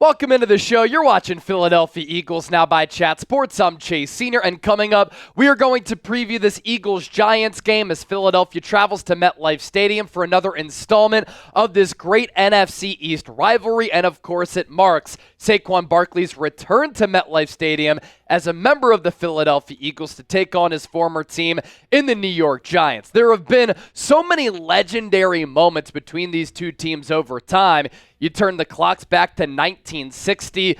Welcome into the show. You're watching Philadelphia Eagles Now by Chat Sports. I'm Chase Senior, and coming up, we are going to preview this Eagles-Giants game as Philadelphia travels to MetLife Stadium for another installment of this great NFC East rivalry, and of course, it marks Saquon Barkley's return to MetLife Stadium as a member of the Philadelphia Eagles to take on his former team in the New York Giants. There have been so many legendary moments between these two teams over time. You turn the clocks back to 1960,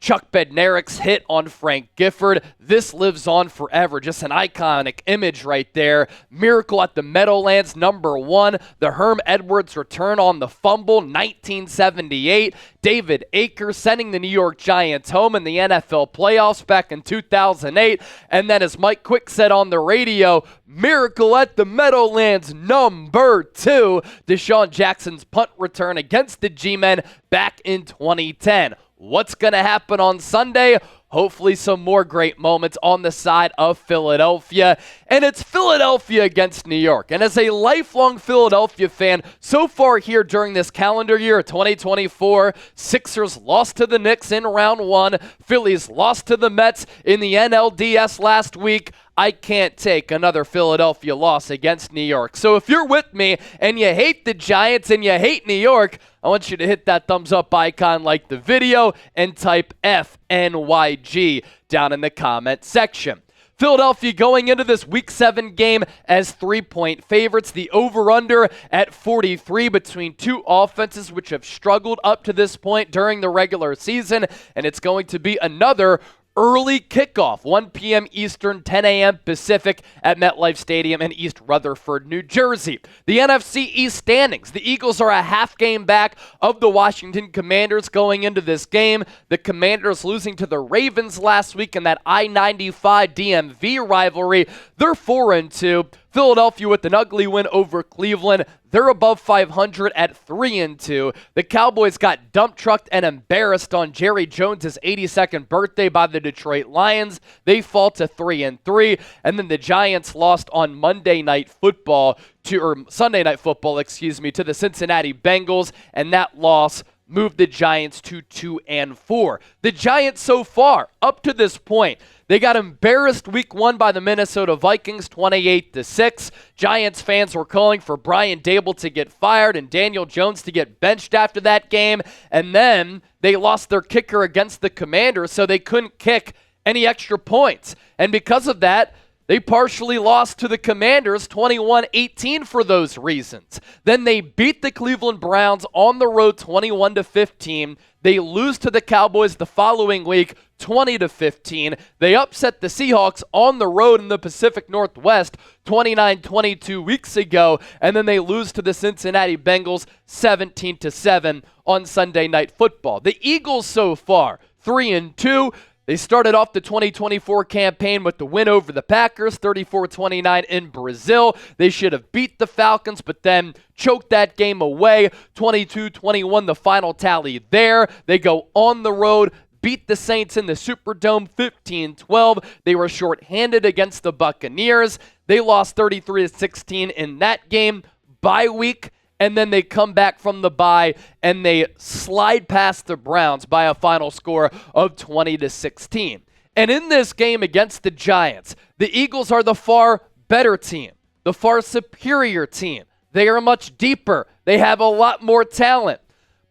Chuck Bednarik's hit on Frank Gifford. This lives on forever. Just an iconic image right there. Miracle at the Meadowlands, #1. The Herm Edwards return on the fumble, 1978. David Akers sending the New York Giants home in the NFL playoffs back in 2008. And then, as Mike Quick said on the radio, Miracle at the Meadowlands, #2. Deshaun Jackson's punt return against the G-Men back in 2010. What's going to happen on Sunday? Hopefully some more great moments on the side of Philadelphia. And it's Philadelphia against New York. And as a lifelong Philadelphia fan, so far here during this calendar year, 2024, Sixers lost to the Knicks in round 1. Phillies lost to the Mets in the NLDS last week. I can't take another Philadelphia loss against New York. So if you're with me and you hate the Giants and you hate New York, I want you to hit that thumbs up icon, like the video, and type FNYG down in the comment section. Philadelphia going into this Week 7 game as 3-point favorites. The over-under at 43 between two offenses which have struggled up to this point during the regular season. And it's going to be another early kickoff, 1 p.m. Eastern, 10 a.m. Pacific at MetLife Stadium in East Rutherford, New Jersey. The NFC East standings. The Eagles are a half game back of the Washington Commanders going into this game. The Commanders losing to the Ravens last week in that I-95 DMV rivalry. They're 4-2. Philadelphia with an ugly win over Cleveland. They're above 500 at 3-2. The Cowboys got dump trucked and embarrassed on Jerry Jones' 82nd birthday by the Detroit Lions. They fall to 3-3. And then the Giants lost on Sunday Night Football, to the Cincinnati Bengals, and that loss moved the Giants to 2-4. The Giants so far, up to this point, they got embarrassed Week 1 by the Minnesota Vikings, 28-6. Giants fans were calling for Brian Dable to get fired and Daniel Jones to get benched after that game. And then they lost their kicker against the Commanders, so they couldn't kick any extra points. And because of that, they partially lost to the Commanders 21-18 for those reasons. Then they beat the Cleveland Browns on the road 21-15. They lose to the Cowboys the following week 20-15. They upset the Seahawks on the road in the Pacific Northwest 29-22 weeks ago. And then they lose to the Cincinnati Bengals 17-7 on Sunday Night Football. The Eagles so far 3-2. They started off the 2024 campaign with the win over the Packers, 34-29 in Brazil. They should have beat the Falcons, but then choked that game away. 22-21 the final tally there. They go on the road, beat the Saints in the Superdome 15-12. They were shorthanded against the Buccaneers. They lost 33-16 in that game. Bye week. And then they come back from the bye and they slide past the Browns by a final score of 20-16. And in this game against the Giants, the Eagles are the far better team, the far superior team. They are much deeper. They have a lot more talent.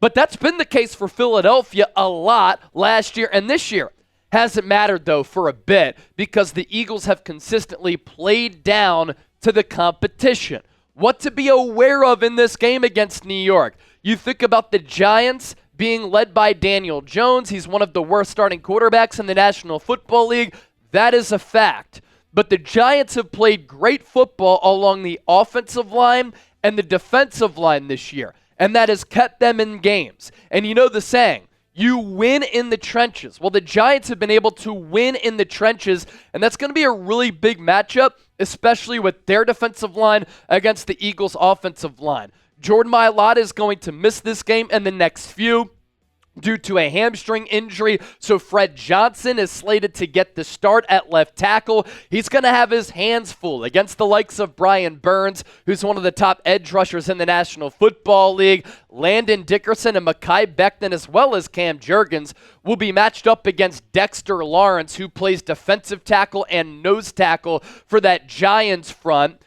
But that's been the case for Philadelphia a lot last year and this year. Hasn't mattered, though, for a bit because the Eagles have consistently played down to the competition. What to be aware of in this game against New York. You think about the Giants being led by Daniel Jones. He's one of the worst starting quarterbacks in the National Football League. That is a fact. But the Giants have played great football along the offensive line and the defensive line this year. And that has kept them in games. And you know the saying, you win in the trenches. Well, the Giants have been able to win in the trenches, and that's going to be a really big matchup, especially with their defensive line against the Eagles' offensive line. Jordan Mailata is going to miss this game and the next few. due to a hamstring injury. So Fred Johnson is slated to get the start at left tackle. He's going to have his hands full against the likes of Brian Burns, who's one of the top edge rushers in the National Football League. Landon Dickerson and Mekhi Becton, as well as Cam Jurgens, will be matched up against Dexter Lawrence, who plays defensive tackle and nose tackle for that Giants front.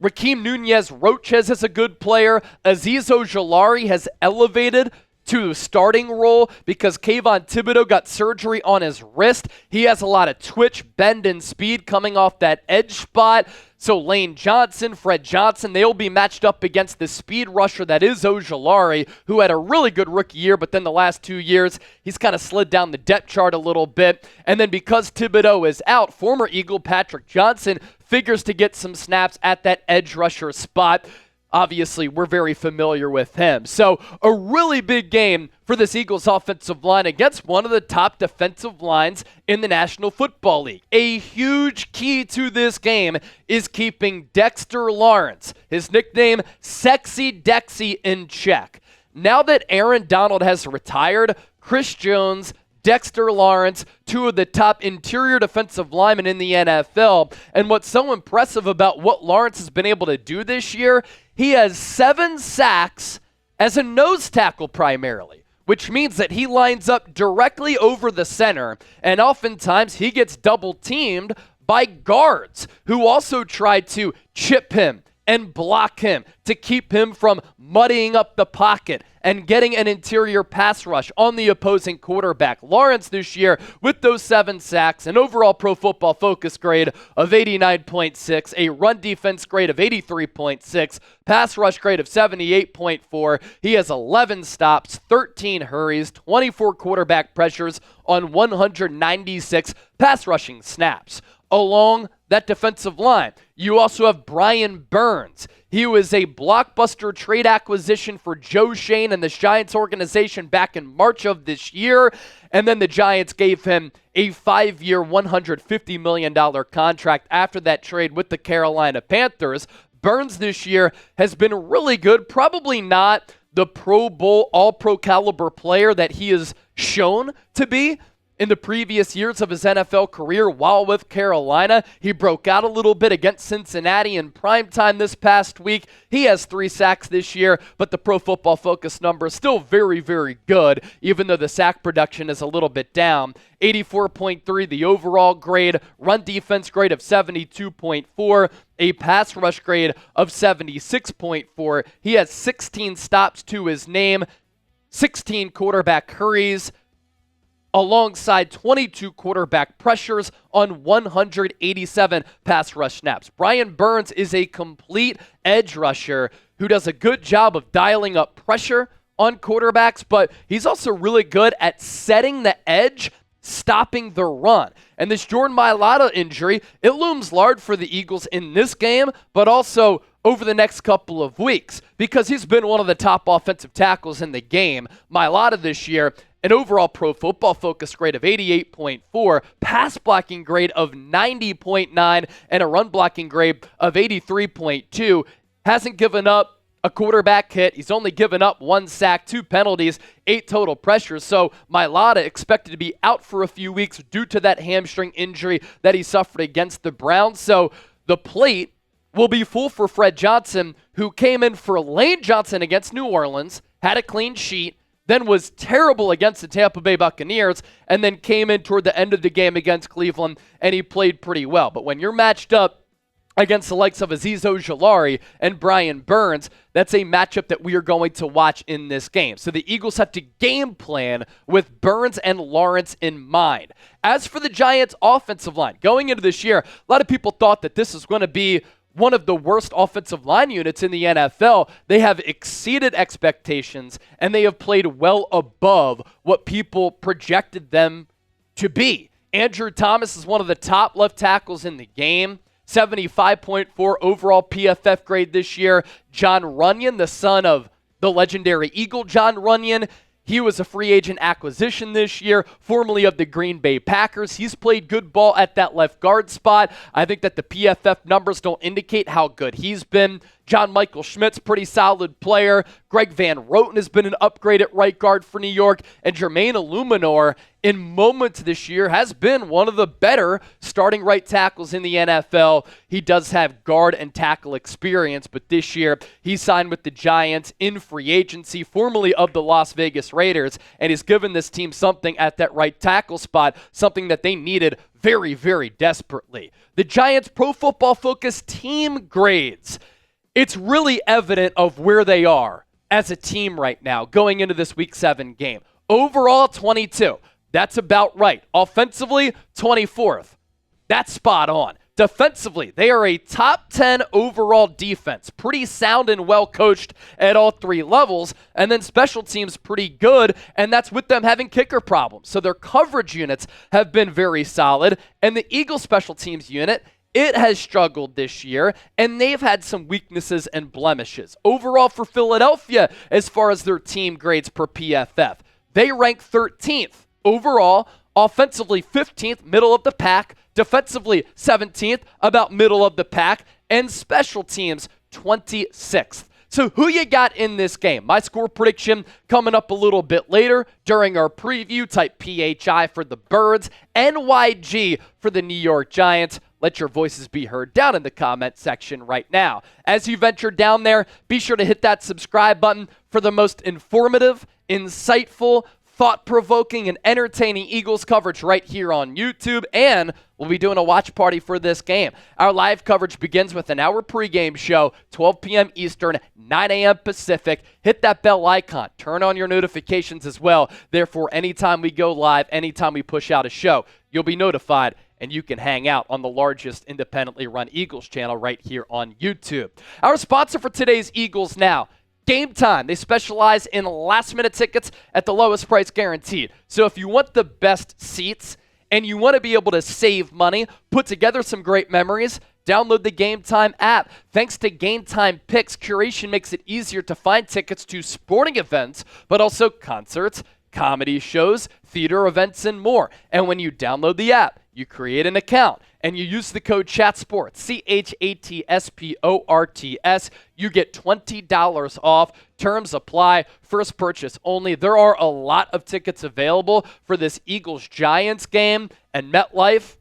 Rakeem Nunez-Roches is a good player. Azeez Ojulari has elevated to a starting role because Kayvon Thibodeau got surgery on his wrist. He has a lot of twitch, bend, and speed coming off that edge spot. So Lane Johnson, Fred Johnson, they'll be matched up against the speed rusher that is Ojulari, who had a really good rookie year, but then the last 2 years, he's kind of slid down the depth chart a little bit. And then because Thibodeau is out, former Eagle Patrick Johnson figures to get some snaps at that edge rusher spot. Obviously, we're very familiar with him. So a really big game for this Eagles offensive line against one of the top defensive lines in the National Football League. A huge key to this game is keeping Dexter Lawrence, his nickname Sexy Dexy, in check. Now that Aaron Donald has retired, Chris Jones, Dexter Lawrence, two of the top interior defensive linemen in the NFL. And what's so impressive about what Lawrence has been able to do this year, he has 7 sacks as a nose tackle primarily, which means that he lines up directly over the center, and oftentimes he gets double teamed by guards who also try to chip him and block him to keep him from muddying up the pocket and getting an interior pass rush on the opposing quarterback. Lawrence this year, with those 7 sacks, an overall Pro Football Focus grade of 89.6, a run defense grade of 83.6, pass rush grade of 78.4. He has 11 stops, 13 hurries, 24 quarterback pressures on 196 pass rushing snaps. Along that defensive line, you also have Brian Burns. He was a blockbuster trade acquisition for Joe Shane and the Giants organization back in March of this year. And then the Giants gave him a 5-year, $150 million contract after that trade with the Carolina Panthers. Burns this year has been really good, probably not the Pro Bowl, all-pro caliber player that he has shown to be in the previous years of his NFL career while with Carolina. He broke out a little bit against Cincinnati in primetime this past week. He has 3 sacks this year, but the Pro Football Focus number is still very, very good, even though the sack production is a little bit down. 84.3, the overall grade, run defense grade of 72.4, a pass rush grade of 76.4. He has 16 stops to his name, 16 quarterback hurries, alongside 22 quarterback pressures on 187 pass rush snaps. Brian Burns is a complete edge rusher who does a good job of dialing up pressure on quarterbacks, but he's also really good at setting the edge, stopping the run. And this Jordan Mailata injury, it looms large for the Eagles in this game, but also over the next couple of weeks, because he's been one of the top offensive tackles in the game. Mailata this year, an overall Pro Football Focus grade of 88.4, pass blocking grade of 90.9, and a run blocking grade of 83.2. Hasn't given up a quarterback hit. He's only given up 1 sack, 2 penalties, 8 total pressures. So Mailata expected to be out for a few weeks due to that hamstring injury that he suffered against the Browns. So the plate will be full for Fred Johnson, who came in for Lane Johnson against New Orleans, had a clean sheet, then was terrible against the Tampa Bay Buccaneers, and then came in toward the end of the game against Cleveland, and he played pretty well. But when you're matched up against the likes of Azeez Ojulari and Brian Burns, that's a matchup that we are going to watch in this game. So the Eagles have to game plan with Burns and Lawrence in mind. As for the Giants' offensive line, going into this year, a lot of people thought that this was going to be one of the worst offensive line units in the NFL. They have exceeded expectations, and they have played well above what people projected them to be. Andrew Thomas is one of the top left tackles in the game. 75.4 overall PFF grade this year. John Runyon, the son of the legendary Eagle John Runyon, He was a free agent acquisition this year, formerly of the Green Bay Packers. He's played good ball at that left guard spot. I think that the PFF numbers don't indicate how good he's been. John Michael Schmidt's pretty solid player. Greg Van Roten has been an upgrade at right guard for New York. And Jermaine Illuminor, in moments this year, has been one of the better starting right tackles in the NFL. He does have guard and tackle experience, but this year he signed with the Giants in free agency, formerly of the Las Vegas Raiders, and he's given this team something at that right tackle spot, something that they needed very, very desperately. The Giants' Pro Football Focus team grades. It's really evident of where they are as a team right now going into this Week 7 game. Overall, 22. That's about right. Offensively, 24th. That's spot on. Defensively, they are a top 10 overall defense. Pretty sound and well coached at all three levels. And then special teams pretty good, and that's with them having kicker problems. So their coverage units have been very solid. And the Eagles special teams unit, it has struggled this year, and they've had some weaknesses and blemishes. Overall for Philadelphia, as far as their team grades per PFF, they rank 13th overall, offensively 15th, middle of the pack, defensively 17th, about middle of the pack, and special teams 26th. So who you got in this game? My score prediction coming up a little bit later during our preview. Type PHI for the Birds, NYG for the New York Giants. Let your voices be heard down in the comment section right now. As you venture down there, be sure to hit that subscribe button for the most informative, insightful, thought-provoking, and entertaining Eagles coverage right here on YouTube. And we'll be doing a watch party for this game. Our live coverage begins with an hour pregame show, 12 p.m. Eastern, 9 a.m. Pacific. Hit that bell icon. Turn on your notifications as well. Therefore, anytime we go live, anytime we push out a show, you'll be notified, and you can hang out on the largest independently run Eagles channel right here on YouTube. Our sponsor for today's Eagles Now, Game Time. They specialize in last-minute tickets at the lowest price guaranteed. So if you want the best seats and you want to be able to save money, put together some great memories, download the Game Time app. Thanks to Game Time Picks, curation makes it easier to find tickets to sporting events, but also concerts, comedy shows, theater events, and more. And when you download the app, you create an account, and you use the code CHATSPORTS, CHATSPORTS, you get $20 off. Terms apply. First purchase only. There are a lot of tickets available for this Eagles-Giants game, and MetLife,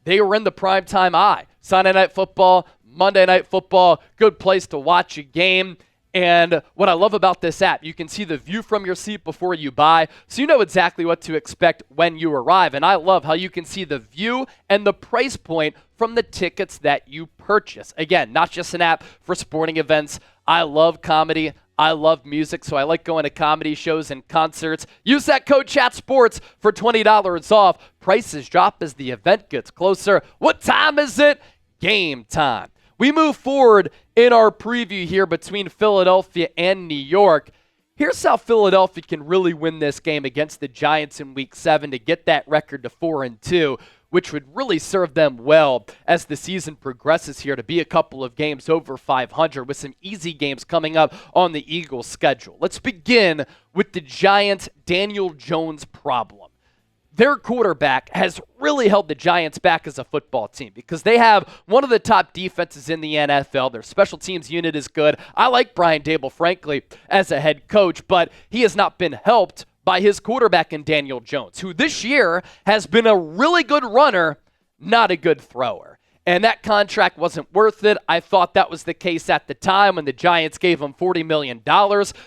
they were in the primetime eye. Sunday Night Football, Monday Night Football, good place to watch a game. And what I love about this app, you can see the view from your seat before you buy, so you know exactly what to expect when you arrive. And I love how you can see the view and the price point from the tickets that you purchase. Again, not just an app for sporting events. I love comedy. I love music, so I like going to comedy shows and concerts. Use that code CHATSPORTS for $20 off. Prices drop as the event gets closer. What time is it? Game time. We move forward in our preview here between Philadelphia and New York. Here's how Philadelphia can really win this game against the Giants in Week 7 to get that record to 4-2, which would really serve them well as the season progresses here to be a couple of games over 500 with some easy games coming up on the Eagles' schedule. Let's begin with the Giants' Daniel Jones problem. Their quarterback has really held the Giants back as a football team because they have one of the top defenses in the NFL. Their special teams unit is good. I like Brian Daboll, frankly, as a head coach, but he has not been helped by his quarterback in Daniel Jones, who this year has been a really good runner, not a good thrower. And that contract wasn't worth it. I thought that was the case at the time when the Giants gave him $40 million.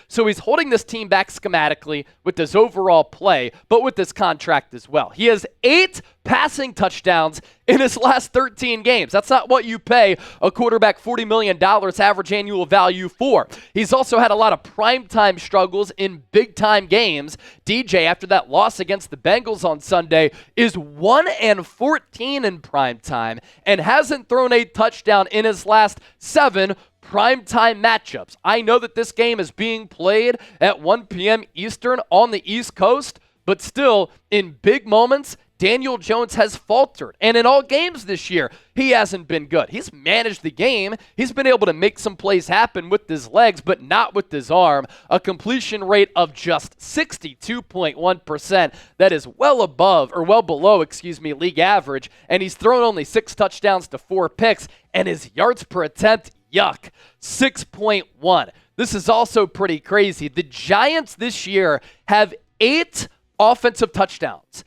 So he's holding this team back schematically with his overall play, but with this contract as well. He has 8 passing touchdowns in his last 13 games. That's not what you pay a quarterback $40 million average annual value for. He's also had a lot of primetime struggles in big-time games. DJ, after that loss against the Bengals on Sunday, is 1-14 in primetime and hasn't thrown a touchdown in his last 7 primetime matchups. I know that this game is being played at 1 p.m. Eastern on the East Coast, but still, in big moments, Daniel Jones has faltered. And in all games this year, he hasn't been good. He's managed the game. He's been able to make some plays happen with his legs, but not with his arm. A completion rate of just 62.1%. That is well below, league average. And he's thrown only 6 touchdowns to 4 picks. And his yards per attempt, 6.1. This is also pretty crazy. The Giants this year have 8 offensive touchdowns.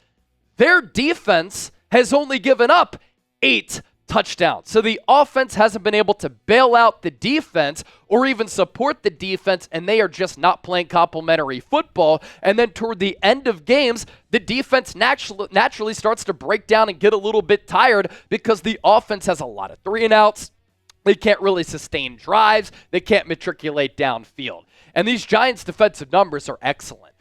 Their defense has only given up 8 touchdowns. So the offense hasn't been able to bail out the defense or even support the defense, and they are just not playing complementary football. And then toward the end of games, the defense naturally starts to break down and get a little bit tired because the offense has a lot of 3-and-outs. They can't really sustain drives. They can't matriculate downfield. And these Giants' defensive numbers are excellent.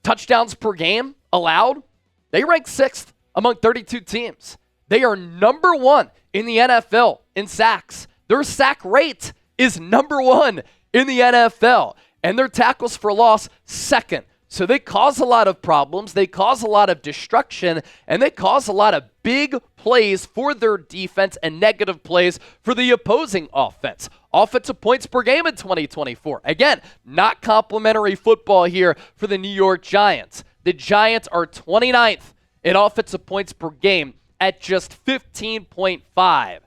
Touchdowns per game allowed, they rank 6th among 32 teams. They are number 1 in the NFL in sacks. Their sack rate is number 1 in the NFL. And their tackles for loss, 2nd. So they cause a lot of problems, they cause a lot of destruction, and they cause a lot of big plays for their defense and negative plays for the opposing offense. Offensive points per game in 2024. Again, not complimentary football here for the New York Giants. The Giants are 29th in offensive points per game at just 15.5.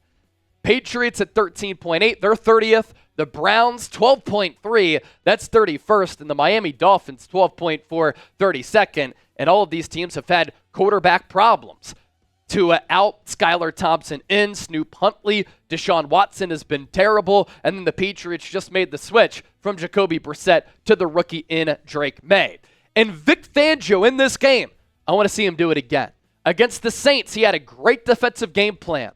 Patriots at 13.8, they're 30th. The Browns, 12.3, that's 31st. And the Miami Dolphins, 12.4, 32nd. And all of these teams have had quarterback problems. Tua out, Skylar Thompson in, Snoop Huntley, Deshaun Watson has been terrible. And then the Patriots just made the switch from Jacoby Brissett to the rookie in Drake May. And Vic Fangio in this game, I want to see him do it again. Against the Saints, he had a great defensive game plan.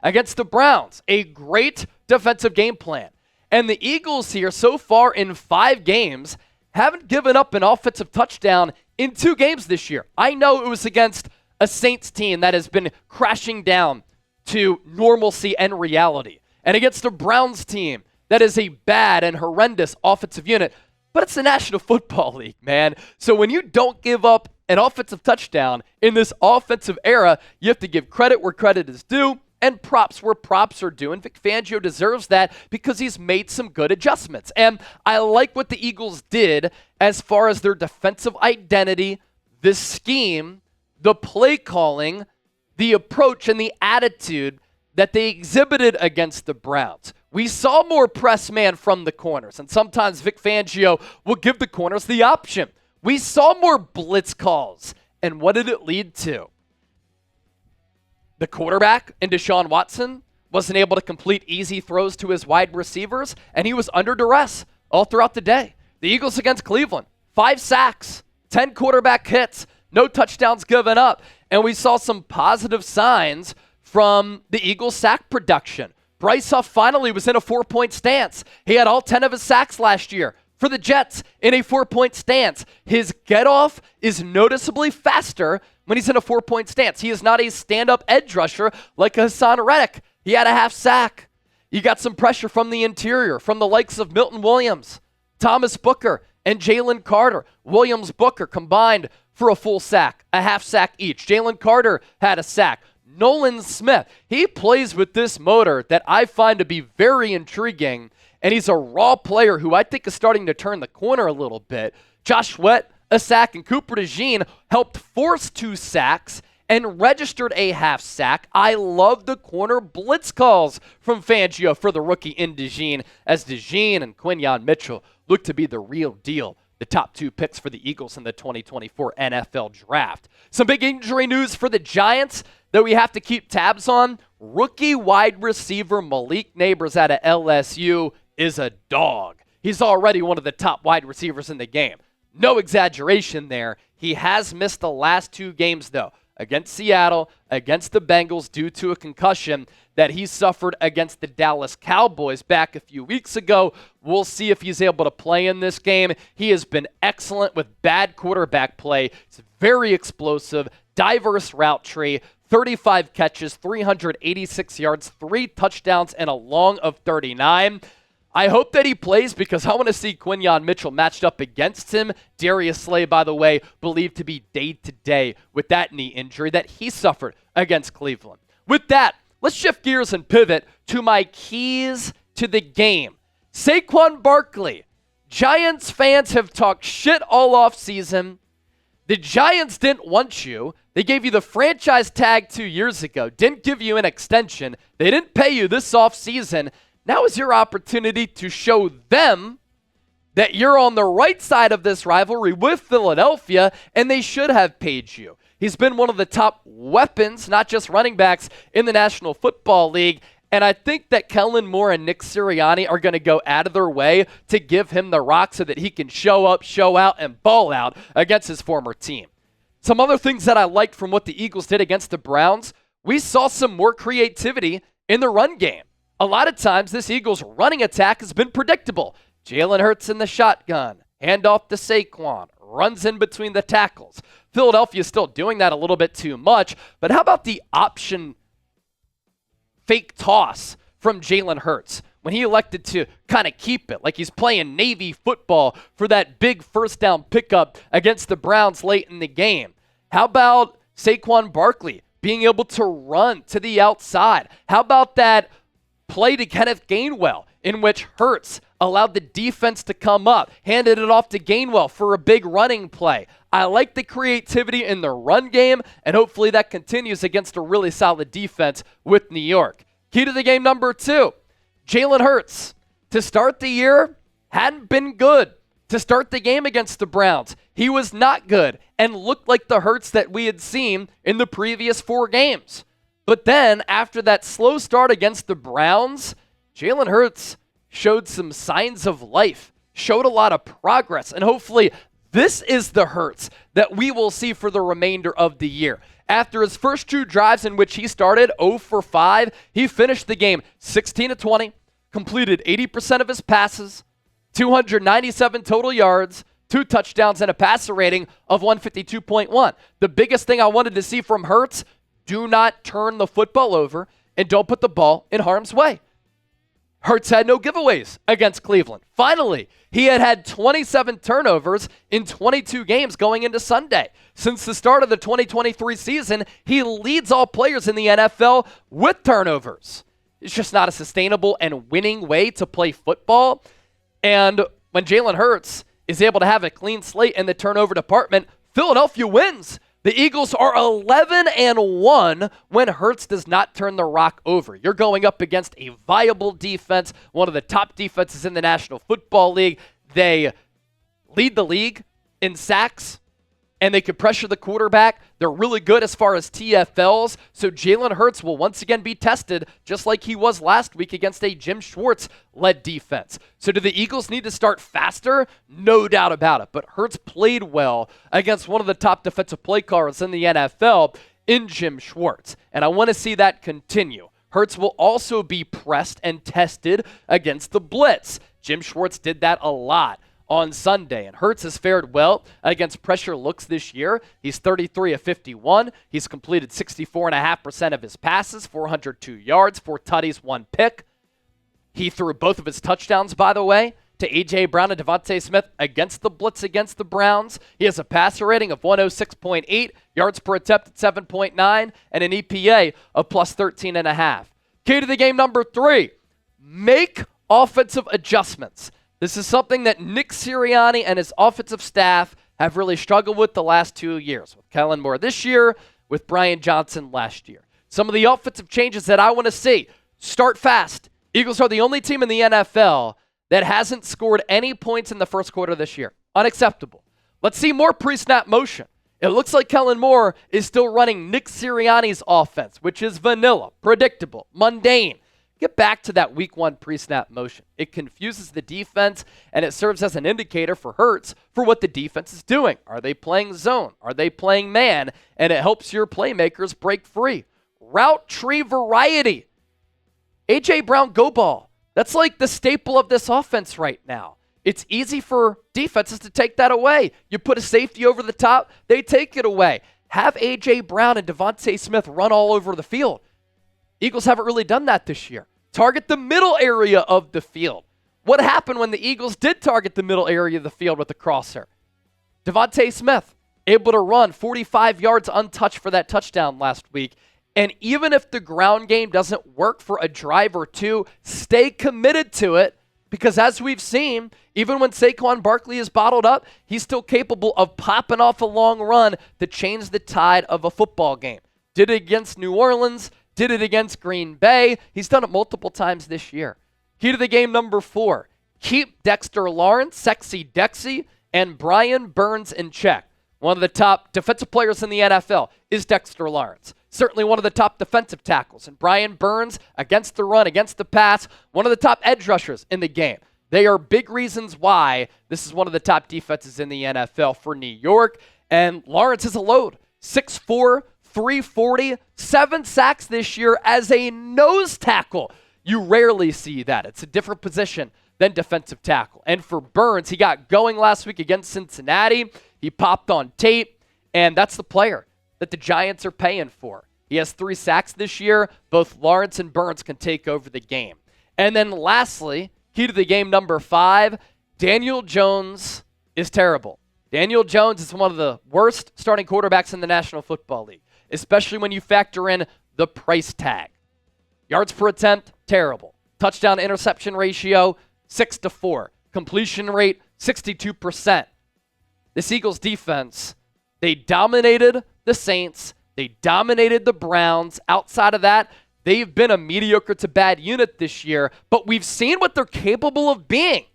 Against the Browns, a great defensive game plan. And the Eagles here so far in 5 games haven't given up an offensive touchdown in 2 games this year. I know it was against a Saints team that has been crashing down to normalcy and reality. And against a Browns team that is a bad and horrendous offensive unit. But it's the National Football League, man. So when you don't give up an offensive touchdown in this offensive era, you have to give credit where credit is due and props where props are due. And Vic Fangio deserves that because he's made some good adjustments. And I like what the Eagles did as far as their defensive identity, the scheme, the play calling, the approach, and the attitude that they exhibited against the Browns. We saw more press man from the corners, and sometimes Vic Fangio will give the corners the option. We saw more blitz calls, and what did it lead to? The quarterback in Deshaun Watson wasn't able to complete easy throws to his wide receivers, and he was under duress all throughout the day. The Eagles against Cleveland, 5 sacks, 10 quarterback hits, no touchdowns given up, and we saw some positive signs from the Eagles' sack production. Bryce Huff finally was in a 4-point stance. He had all 10 of his sacks last year for the Jets in a 4-point stance. His get-off is noticeably faster when he's in a 4-point stance. He is not a stand-up edge rusher like Hassan Reddick. He had a half sack. You got some pressure from the interior, from the likes of Milton Williams, Thomas Booker, and Jalen Carter. Williams, Booker combined for a full sack, a half sack each. Jalen Carter had a sack. Nolan Smith, he plays with this motor that I find to be very intriguing, and he's a raw player who I think is starting to turn the corner a little bit. Josh Sweat, a sack, and Cooper DeJean helped force 2 sacks and registered a half sack. I love the corner blitz calls from Fangio for the rookie in DeJean, as DeJean and Quinyon Mitchell look to be the real deal. The top 2 picks for the Eagles in the 2024 NFL Draft. Some big injury news for the Giants that we have to keep tabs on. Rookie wide receiver Malik Nabers out of LSU is a dog. He's already one of the top wide receivers in the game. No exaggeration there. He has missed the last 2 games, though, against Seattle, against the Bengals, due to a concussion that he suffered against the Dallas Cowboys back a few weeks ago. We'll see if he's able to play in this game. He has been excellent with bad quarterback play. It's very explosive, diverse route tree, 35 catches, 386 yards, 3 touchdowns, and a long of 39. I hope that he plays because I want to see Quinyon Mitchell matched up against him. Darius Slay, by the way, believed to be day-to-day with that knee injury that he suffered against Cleveland. With that, let's shift gears and pivot to my keys to the game. Saquon Barkley. Giants fans have talked shit all offseason. The Giants didn't want you. They gave you the franchise tag 2 years ago, didn't give you an extension. They didn't pay you this offseason. Now is your opportunity to show them that you're on the right side of this rivalry with Philadelphia, and they should have paid you. He's been one of the top weapons, not just running backs, in the National Football League, and I think that Kellen Moore and Nick Sirianni are going to go out of their way to give him the rock so that he can show up, show out, and ball out against his former team. Some other things that I liked from what the Eagles did against the Browns, we saw some more creativity in the run game. A lot of times, this Eagles running attack has been predictable. Jalen Hurts in the shotgun, handoff to Saquon, runs in between the tackles. Philadelphia is still doing that a little bit too much, but how about the option fake toss from Jalen Hurts when he elected to kind of keep it like he's playing Navy football for that big first down pickup against the Browns late in the game? How about Saquon Barkley being able to run to the outside? How about that play to Kenneth Gainwell in which Hurts allowed the defense to come up, handed it off to Gainwell for a big running play? I like the creativity in the run game, and hopefully that continues against a really solid defense with New York. Key to the game number 2, Jalen Hurts. To start the year, hadn't been good. To start the game against the Browns, he was not good and looked like the Hurts that we had seen in the previous 4 games. But then, after that slow start against the Browns, Jalen Hurts showed some signs of life, showed a lot of progress, and hopefully this is the Hurts that we will see for the remainder of the year. After his first 2 drives in which he started 0 for 5, he finished the game 16 of 20, completed 80% of his passes, 297 total yards, 2 touchdowns, and a passer rating of 152.1. The biggest thing I wanted to see from Hurts: do not turn the football over and don't put the ball in harm's way. Hurts had no giveaways against Cleveland. Finally, he had 27 turnovers in 22 games going into Sunday. Since the start of the 2023 season, he leads all players in the NFL with turnovers. It's just not a sustainable and winning way to play football. And when Jalen Hurts is able to have a clean slate in the turnover department, Philadelphia wins. The Eagles are 11-1 when Hurts does not turn the rock over. You're going up against a viable defense, one of the top defenses in the National Football League. They lead the league in sacks, and they can pressure the quarterback. They're really good as far as TFLs, so Jalen Hurts will once again be tested just like he was last week against a Jim Schwartz-led defense. So do the Eagles need to start faster? No doubt about it, but Hurts played well against one of the top defensive play callers in the NFL in Jim Schwartz, and I want to see that continue. Hurts will also be pressed and tested against the blitz. Jim Schwartz did that a lot on Sunday, and Hurts has fared well against pressure looks this year. He's 33 of 51. He's completed 64.5% of his passes, 402 yards, 4 tutties, 1 pick. He threw both of his touchdowns, by the way, to A.J. Brown and Devontae Smith against the blitz against the Browns. He has a passer rating of 106.8, yards per attempt at 7.9, and an EPA of plus 13.5. Key to the game number 3, make offensive adjustments. This is something that Nick Sirianni and his offensive staff have really struggled with the last 2 years, with Kellen Moore this year, with Brian Johnson last year. Some of the offensive changes that I want to see: start fast. Eagles are the only team in the NFL that hasn't scored any points in the first quarter this year. Unacceptable. Let's see more pre-snap motion. It looks like Kellen Moore is still running Nick Sirianni's offense, which is vanilla, predictable, mundane. Get back to that week 1 pre-snap motion. It confuses the defense, and it serves as an indicator for Hurts for what the defense is doing. Are they playing zone? Are they playing man? And it helps your playmakers break free. Route tree variety. A.J. Brown go ball. That's like the staple of this offense right now. It's easy for defenses to take that away. You put a safety over the top, they take it away. Have A.J. Brown and Devontae Smith run all over the field. Eagles haven't really done that this year. Target the middle area of the field. What happened when the Eagles did target the middle area of the field with the crosser? Devontae Smith, able to run 45 yards untouched for that touchdown last week. And even if the ground game doesn't work for a drive or two, stay committed to it, because as we've seen, even when Saquon Barkley is bottled up, he's still capable of popping off a long run to change the tide of a football game. Did it against New Orleans, did it against Green Bay. He's done it multiple times this year. Key to the game number 4, keep Dexter Lawrence, Sexy Dexy, and Brian Burns in check. One of the top defensive players in the NFL is Dexter Lawrence. Certainly one of the top defensive tackles. And Brian Burns, against the run, against the pass, one of the top edge rushers in the game. They are big reasons why this is one of the top defenses in the NFL for New York. And Lawrence is a load. 6'4", 340, 7 sacks this year as a nose tackle. You rarely see that. It's a different position than defensive tackle. And for Burns, he got going last week against Cincinnati. He popped on tape, and that's the player that the Giants are paying for. He has 3 sacks this year. Both Lawrence and Burns can take over the game. And then lastly, key to the game number 5, Daniel Jones is terrible. Daniel Jones is one of the worst starting quarterbacks in the National Football League, especially when you factor in the price tag. Yards per attempt, terrible. Touchdown interception ratio, 6-4. Completion rate, 62%. This Eagles defense, they dominated the Saints. They dominated the Browns. Outside of that, they've been a mediocre to bad unit this year, but we've seen what they're capable of being.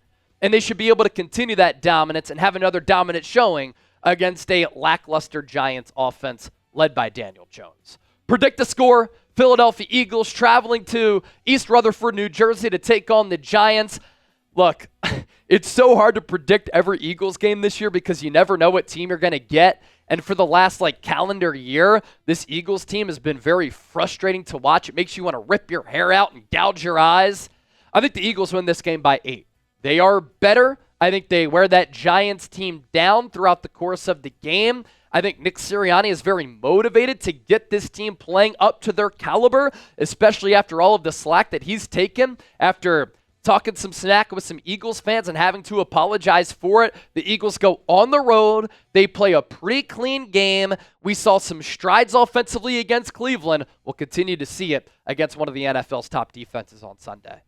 And they should be able to continue that dominance and have another dominant showing against a lackluster Giants offense led by Daniel Jones. Predict the score. Philadelphia Eagles traveling to East Rutherford, New Jersey to take on the Giants. Look, it's so hard to predict every Eagles game this year because you never know what team you're going to get. And for the last calendar year, this Eagles team has been very frustrating to watch. It makes you want to rip your hair out and gouge your eyes. I think the Eagles win this game by 8. They are better. I think they wear that Giants team down throughout the course of the game. I think Nick Sirianni is very motivated to get this team playing up to their caliber, especially after all of the slack that he's taken after talking some smack with some Eagles fans and having to apologize for it. The Eagles go on the road. They play a pretty clean game. We saw some strides offensively against Cleveland. We'll continue to see it against one of the NFL's top defenses on Sunday.